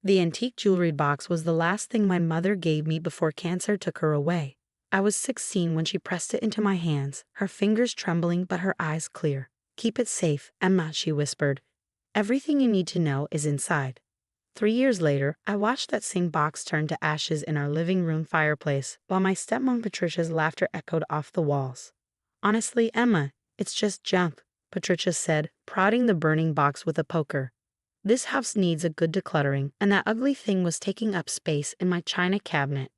The antique jewelry box was the last thing my mother gave me before cancer took her away. I was 16 when she pressed it into my hands, her fingers trembling but her eyes clear. "Keep it safe, Emma," she whispered. "Everything you need to know is inside." 3 years later, I watched that same box turn to ashes in our living room fireplace, while my stepmom Patricia's laughter echoed off the walls. "Honestly, Emma, it's just junk," Patricia said, prodding the burning box with a poker. "This house needs a good decluttering, and that ugly thing was taking up space in my china cabinet."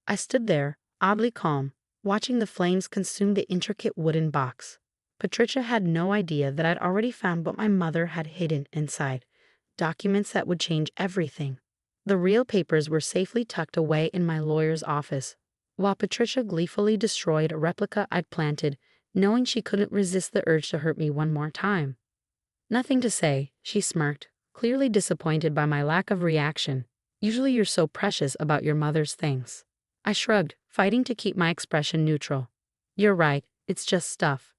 I stood there, oddly calm, watching the flames consume the intricate wooden box. Patricia had no idea that I'd already found what my mother had hidden inside. Documents that would change everything. The real papers were safely tucked away in my lawyer's office, while Patricia gleefully destroyed a replica I'd planted, knowing she couldn't resist the urge to hurt me one more time. "Nothing to say," she smirked, clearly disappointed by my lack of reaction. "Usually you're so precious about your mother's things." I shrugged, fighting to keep my expression neutral. "You're right, it's just stuff."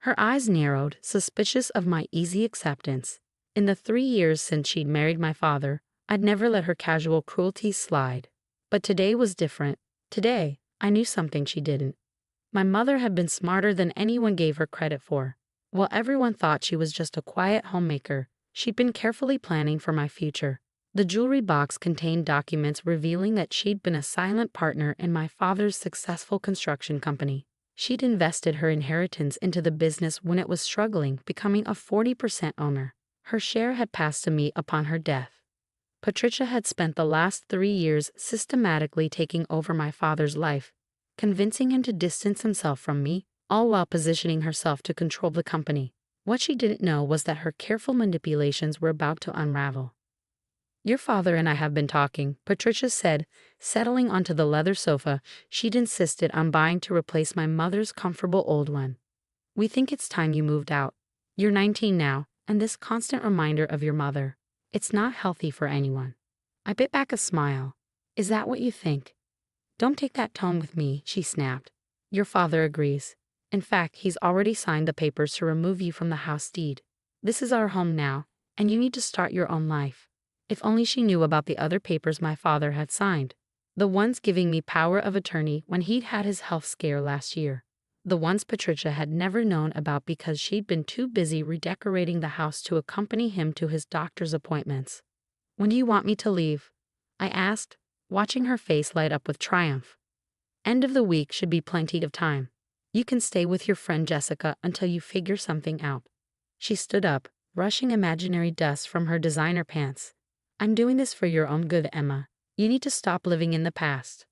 Her eyes narrowed, suspicious of my easy acceptance. In the 3 years since she'd married my father, I'd never let her casual cruelty slide. But today was different. Today, I knew something she didn't. My mother had been smarter than anyone gave her credit for. While everyone thought she was just a quiet homemaker, she'd been carefully planning for my future. The jewelry box contained documents revealing that she'd been a silent partner in my father's successful construction company. She'd invested her inheritance into the business when it was struggling, becoming a 40% owner. Her share had passed to me upon her death. Patricia had spent the last 3 years systematically taking over my father's life, convincing him to distance himself from me, all while positioning herself to control the company. What she didn't know was that her careful manipulations were about to unravel. "Your father and I have been talking," Patricia said, settling onto the leather sofa she'd insisted on buying to replace my mother's comfortable old one. "We think it's time you moved out. You're 19 now, and this constant reminder of your mother, it's not healthy for anyone." I bit back a smile. "Is that what you think?" "Don't take that tone with me," she snapped. "Your father agrees. In fact, he's already signed the papers to remove you from the house deed. This is our home now, and you need to start your own life." If only she knew about the other papers my father had signed. The ones giving me power of attorney when he'd had his health scare last year. The ones Patricia had never known about because she'd been too busy redecorating the house to accompany him to his doctor's appointments. "When do you want me to leave?" I asked, watching her face light up with triumph. "End of the week should be plenty of time. You can stay with your friend Jessica until you figure something out." She stood up, brushing imaginary dust from her designer pants. "I'm doing this for your own good, Emma. You need to stop living in the past."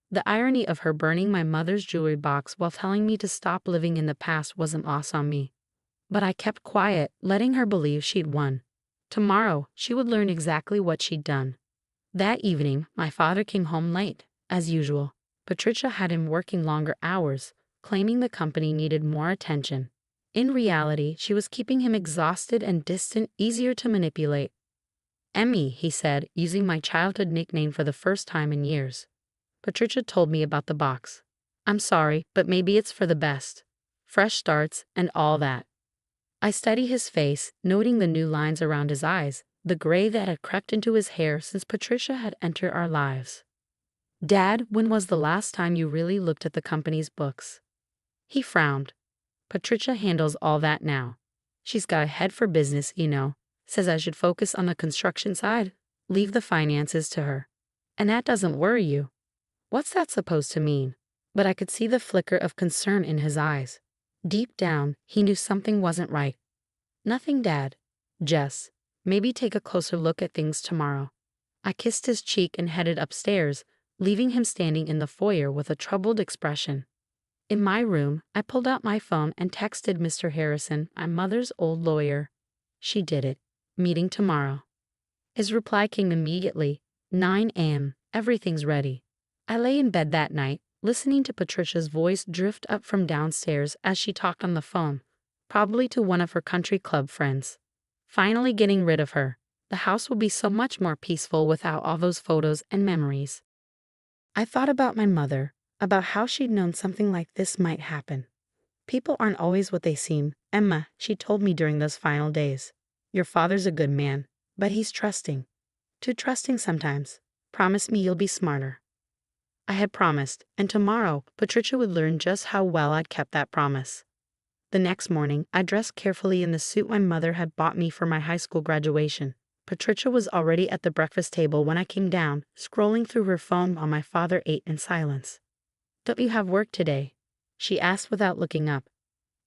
The irony of her burning my mother's jewelry box while telling me to stop living in the past wasn't lost on me. But I kept quiet, letting her believe she'd won. Tomorrow, she would learn exactly what she'd done. That evening, my father came home late, as usual. Patricia had him working longer hours, claiming the company needed more attention. In reality, she was keeping him exhausted and distant, easier to manipulate. "Emmy," he said, using my childhood nickname for the first time in years. Patricia told me about the box. "I'm sorry, but maybe it's for the best. Fresh starts and all that." I studied his face, noting the new lines around his eyes, the gray that had crept into his hair since Patricia had entered our lives. "Dad, when was the last time you really looked at the company's books?" He frowned. "Patricia handles all that now. She's got a head for business, you know. Says I should focus on the construction side, leave the finances to her. And that doesn't worry you." What's that supposed to mean? But I could see the flicker of concern in his eyes. Deep down, he knew something wasn't right. "Nothing, Dad. Jess, maybe take a closer look at things tomorrow." I kissed his cheek and headed upstairs, leaving him standing in the foyer with a troubled expression. In my room, I pulled out my phone and texted Mr. Harrison, my mother's old lawyer. "She did it. Meeting tomorrow." His reply came immediately. 9 a.m. Everything's ready. I lay in bed that night, listening to Patricia's voice drift up from downstairs as she talked on the phone, probably to one of her country club friends. Finally getting rid of her. The house will be so much more peaceful without all those photos and memories. I thought about my mother, about how she'd known something like this might happen. "People aren't always what they seem, Emma," she told me during those final days. "Your father's a good man, but he's trusting. Too trusting sometimes. Promise me you'll be smarter. I had promised, and tomorrow, Patricia would learn just how well I'd kept that promise. The next morning, I dressed carefully in the suit my mother had bought me for my high school graduation. Patricia was already at the breakfast table when I came down, scrolling through her phone while my father ate in silence. "Don't you have work today?" she asked without looking up.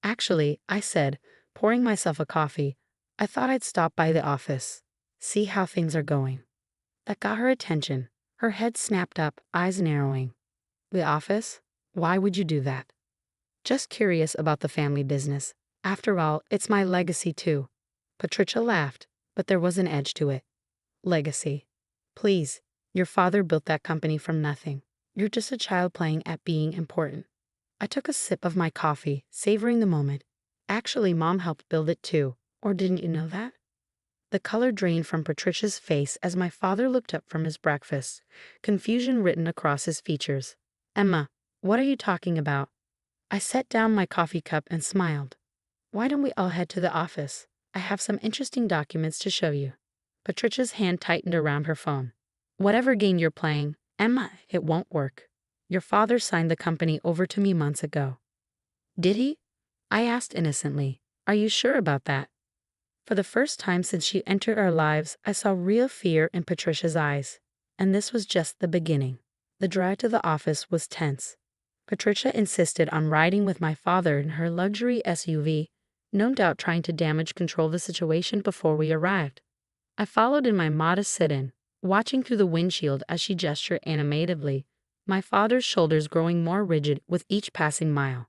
"Actually," I said, pouring myself a coffee, "I thought I'd stop by the office. See how things are going." That got her attention. Her head snapped up, eyes narrowing. "The office? Why would you do that?" "Just curious about the family business. After all, it's my legacy too." Patricia laughed, but there was an edge to it. "Legacy? Please, your father built that company from nothing. You're just a child playing at being important." I took a sip of my coffee, savoring the moment. "Actually, Mom helped build it too. Or didn't you know that?" The color drained from Patricia's face as my father looked up from his breakfast, confusion written across his features. "Emma, what are you talking about?" I set down my coffee cup and smiled. "Why don't we all head to the office? I have some interesting documents to show you." Patricia's hand tightened around her phone. "Whatever game you're playing, Emma, it won't work. Your father signed the company over to me months ago." "Did he?" I asked innocently. "Are you sure about that?" For the first time since she entered our lives, I saw real fear in Patricia's eyes. And this was just the beginning. The drive to the office was tense. Patricia insisted on riding with my father in her luxury SUV, no doubt trying to damage control the situation before we arrived. I followed in my modest sit-in, watching through the windshield as she gestured animatedly, my father's shoulders growing more rigid with each passing mile.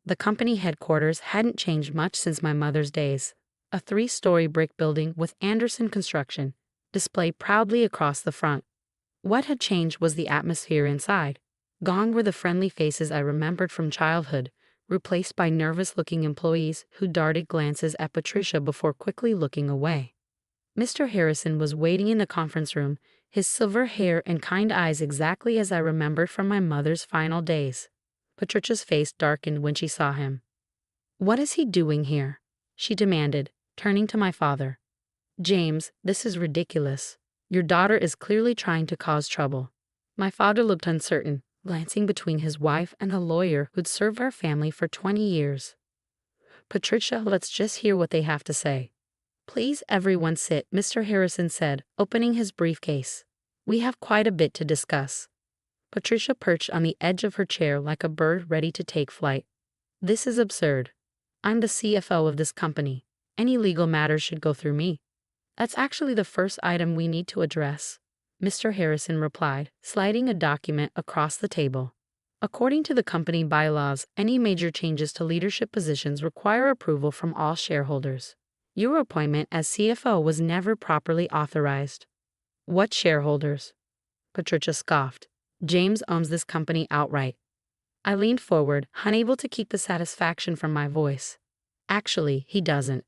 The company headquarters hadn't changed much since my mother's days. A 3-story brick building with Anderson Construction, displayed proudly across the front. What had changed was the atmosphere inside. Gone were the friendly faces I remembered from childhood, replaced by nervous-looking employees who darted glances at Patricia before quickly looking away. Mr. Harrison was waiting in the conference room, his silver hair and kind eyes exactly as I remembered from my mother's final days. Patricia's face darkened when she saw him. "What is he doing here?" she demanded, turning to my father. "James, this is ridiculous. Your daughter is clearly trying to cause trouble." My father looked uncertain, glancing between his wife and a lawyer who'd served our family for 20 years. "Patricia, let's just hear what they have to say." "Please everyone sit," Mr. Harrison said, opening his briefcase. "We have quite a bit to discuss." Patricia perched on the edge of her chair like a bird ready to take flight. "This is absurd. I'm the CFO of this company. Any legal matters should go through me." "That's actually the first item we need to address," Mr. Harrison replied, sliding a document across the table. "According to the company bylaws, any major changes to leadership positions require approval from all shareholders. Your appointment as CFO was never properly authorized." "What shareholders?" Patricia scoffed. "James owns this company outright." I leaned forward, unable to keep the satisfaction from my voice. "Actually, he doesn't.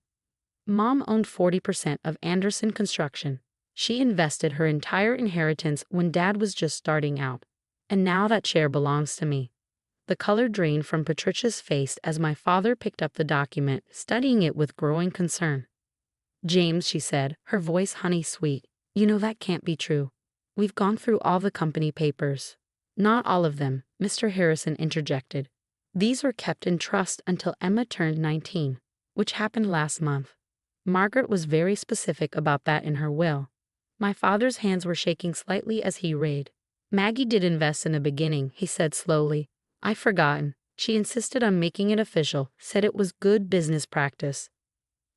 Mom owned 40% of Anderson Construction. She invested her entire inheritance when Dad was just starting out. And now that share belongs to me." The color drained from Patricia's face as my father picked up the document, studying it with growing concern. "James," she said, her voice honey-sweet, "you know that can't be true. We've gone through all the company papers." "Not all of them," Mr. Harrison interjected. "These were kept in trust until Emma turned 19, which happened last month. Margaret was very specific about that in her will." My father's hands were shaking slightly as he read. "Maggie did invest in the beginning," he said slowly. "I've forgotten. She insisted on making it official, said it was good business practice."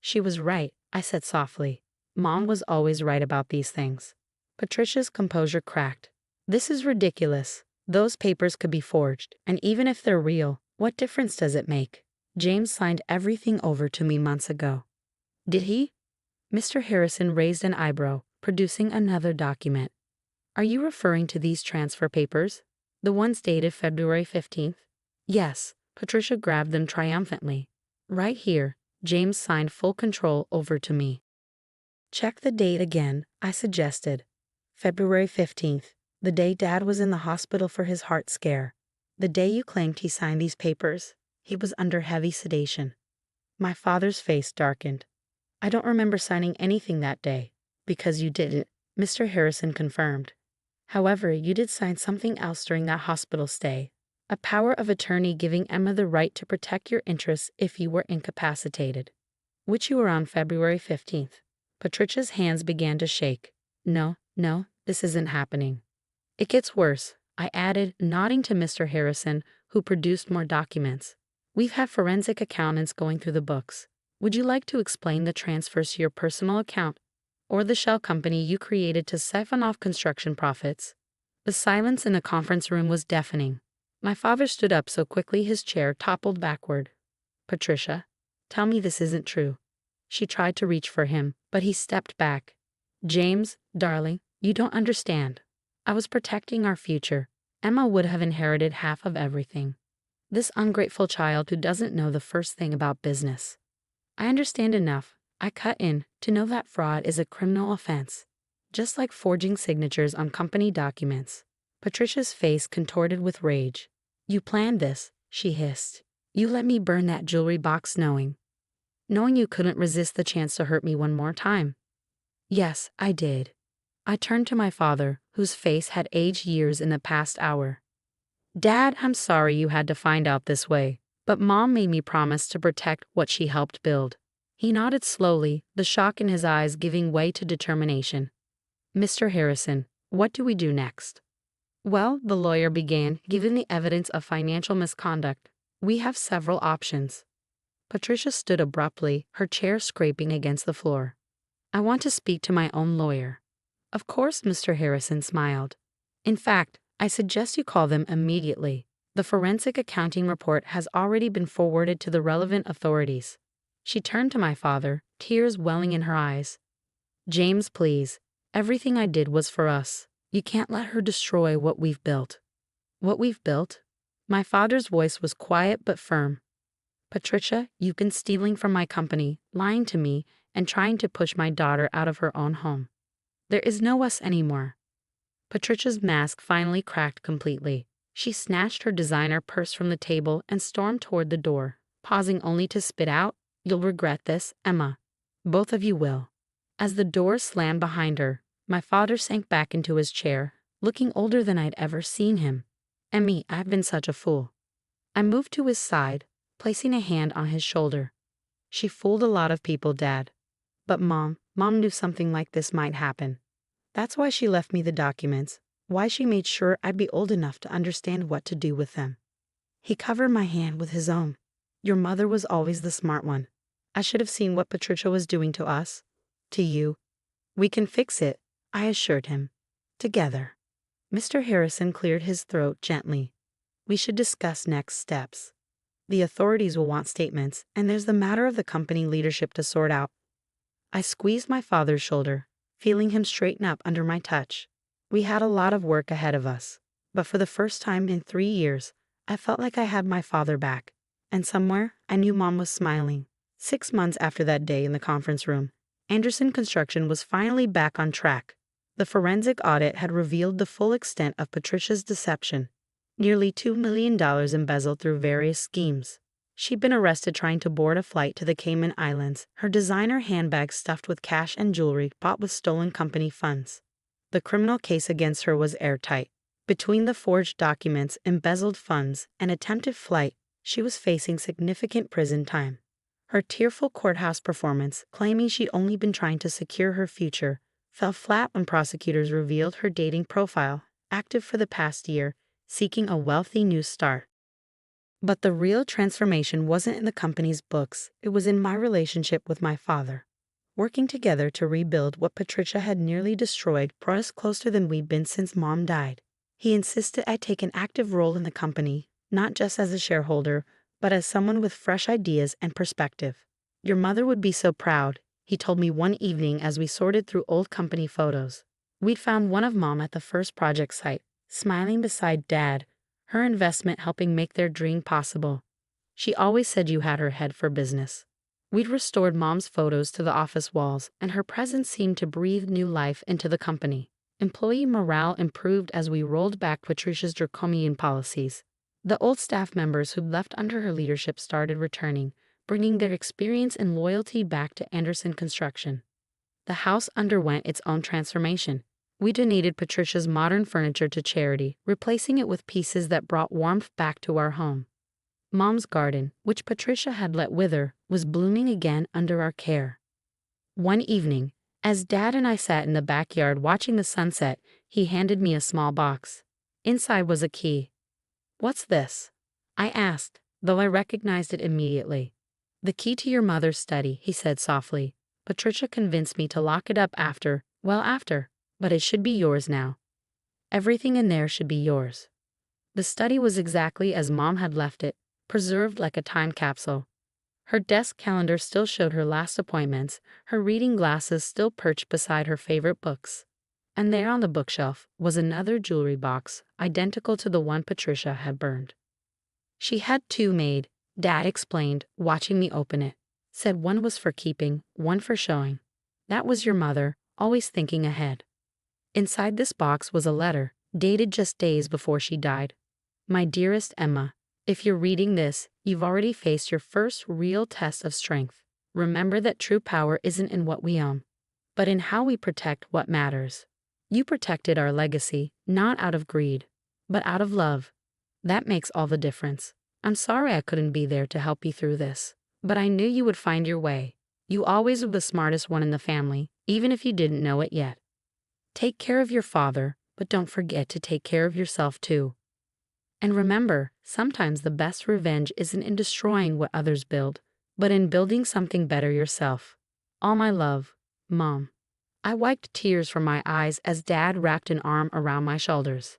"She was right," I said softly. "Mom was always right about these things." Patricia's composure cracked. "This is ridiculous. Those papers could be forged, and even if they're real, what difference does it make? James signed everything over to me months ago." "Did he?" Mr. Harrison raised an eyebrow, producing another document. "Are you referring to these transfer papers? The ones dated February 15th? "Yes." Patricia grabbed them triumphantly. "Right here, James signed full control over to me." "Check the date again," I suggested. "February 15th, the day Dad was in the hospital for his heart scare. The day you claimed he signed these papers. He was under heavy sedation." My father's face darkened. "I don't remember signing anything that day." "Because you didn't," Mr. Harrison confirmed. However, you did sign something else during that hospital stay. A power of attorney giving Emma the right to protect your interests if you were incapacitated. Which you were on February 15th. Patricia's hands began to shake. No, this isn't happening. It gets worse, I added, nodding to Mr. Harrison, who produced more documents. We've had forensic accountants going through the books. Would you like to explain the transfers to your personal account, or the shell company you created to siphon off construction profits? The silence in the conference room was deafening. My father stood up so quickly his chair toppled backward. Patricia, tell me this isn't true. She tried to reach for him, but he stepped back. James, darling, you don't understand. I was protecting our future. Emma would have inherited half of everything. This ungrateful child who doesn't know the first thing about business. I understand enough, I cut in, to know that fraud is a criminal offense. Just like forging signatures on company documents. Patricia's face contorted with rage. You planned this, she hissed. You let me burn that jewelry box knowing you couldn't resist the chance to hurt me one more time. Yes, I did. I turned to my father, whose face had aged years in the past hour. Dad, I'm sorry you had to find out this way, but Mom made me promise to protect what she helped build. He nodded slowly, the shock in his eyes giving way to determination. Mr. Harrison, what do we do next? Well, the lawyer began, given the evidence of financial misconduct, we have several options. Patricia stood abruptly, her chair scraping against the floor. I want to speak to my own lawyer. Of course, Mr. Harrison smiled. In fact, I suggest you call them immediately. The forensic accounting report has already been forwarded to the relevant authorities. She turned to my father, tears welling in her eyes. James, please. Everything I did was for us. You can't let her destroy what we've built. What we've built? My father's voice was quiet but firm. Patricia, you've been stealing from my company, lying to me, and trying to push my daughter out of her own home. There is no us anymore. Patricia's mask finally cracked completely. She snatched her designer purse from the table and stormed toward the door, pausing only to spit out, You'll regret this, Emma. Both of you will. As the door slammed behind her, my father sank back into his chair, looking older than I'd ever seen him. Emmy, I've been such a fool. I moved to his side, placing a hand on his shoulder. She fooled a lot of people, Dad. But Mom knew something like this might happen. That's why she left me the documents, why she made sure I'd be old enough to understand what to do with them. He covered my hand with his own. Your mother was always the smart one. I should have seen what Patricia was doing to us. To you. We can fix it, I assured him. Together. Mr. Harrison cleared his throat gently. We should discuss next steps. The authorities will want statements, and there's the matter of the company leadership to sort out. I squeezed my father's shoulder, feeling him straighten up under my touch. We had a lot of work ahead of us, but for the first time in 3 years, I felt like I had my father back. And somewhere, I knew Mom was smiling. 6 months after that day in the conference room, Anderson Construction was finally back on track. The forensic audit had revealed the full extent of Patricia's deception. Nearly $2 million embezzled through various schemes. She'd been arrested trying to board a flight to the Cayman Islands, her designer handbag stuffed with cash and jewelry bought with stolen company funds. The criminal case against her was airtight. Between the forged documents, embezzled funds, and attempted flight, she was facing significant prison time. Her tearful courthouse performance, claiming she'd only been trying to secure her future, fell flat when prosecutors revealed her dating profile, active for the past year, seeking a wealthy new start. But the real transformation wasn't in the company's books, it was in my relationship with my father. Working together to rebuild what Patricia had nearly destroyed brought us closer than we'd been since Mom died. He insisted I take an active role in the company, not just as a shareholder, but as someone with fresh ideas and perspective. Your mother would be so proud, he told me one evening as we sorted through old company photos. We'd found one of Mom at the first project site, smiling beside Dad, her investment helping make their dream possible. She always said you had her head for business. We'd restored Mom's photos to the office walls, and her presence seemed to breathe new life into the company. Employee morale improved as we rolled back Patricia's draconian policies. The old staff members who'd left under her leadership started returning, bringing their experience and loyalty back to Anderson Construction. The house underwent its own transformation. We donated Patricia's modern furniture to charity, replacing it with pieces that brought warmth back to our home. Mom's garden, which Patricia had let wither, was blooming again under our care. One evening, as Dad and I sat in the backyard watching the sunset, he handed me a small box. Inside was a key. "What's this?" I asked, though I recognized it immediately. "The key to your mother's study," he said softly. "Patricia convinced me to lock it up after, but it should be yours now. Everything in there should be yours." The study was exactly as Mom had left it, preserved like a time capsule. Her desk calendar still showed her last appointments, her reading glasses still perched beside her favorite books. And there on the bookshelf was another jewelry box, identical to the one Patricia had burned. "She had two made," Dad explained, watching me open it. "Said one was for keeping, one for showing. That was your mother, always thinking ahead." Inside this box was a letter, dated just days before she died. "My dearest Emma, if you're reading this, you've already faced your first real test of strength. Remember that true power isn't in what we own, but in how we protect what matters. You protected our legacy, not out of greed, but out of love. That makes all the difference. I'm sorry I couldn't be there to help you through this, but I knew you would find your way. You always were the smartest one in the family, even if you didn't know it yet. Take care of your father, but don't forget to take care of yourself too. And remember, sometimes the best revenge isn't in destroying what others build, but in building something better yourself. All my love, Mom." I wiped tears from my eyes as Dad wrapped an arm around my shoulders.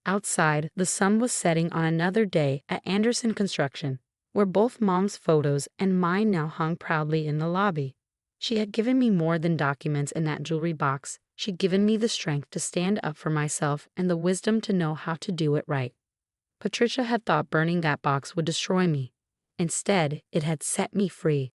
Outside, the sun was setting on another day at Anderson Construction, where both Mom's photos and mine now hung proudly in the lobby. She had given me more than documents in that jewelry box. She'd given me the strength to stand up for myself and the wisdom to know how to do it right. Patricia had thought burning that box would destroy me. Instead, it had set me free.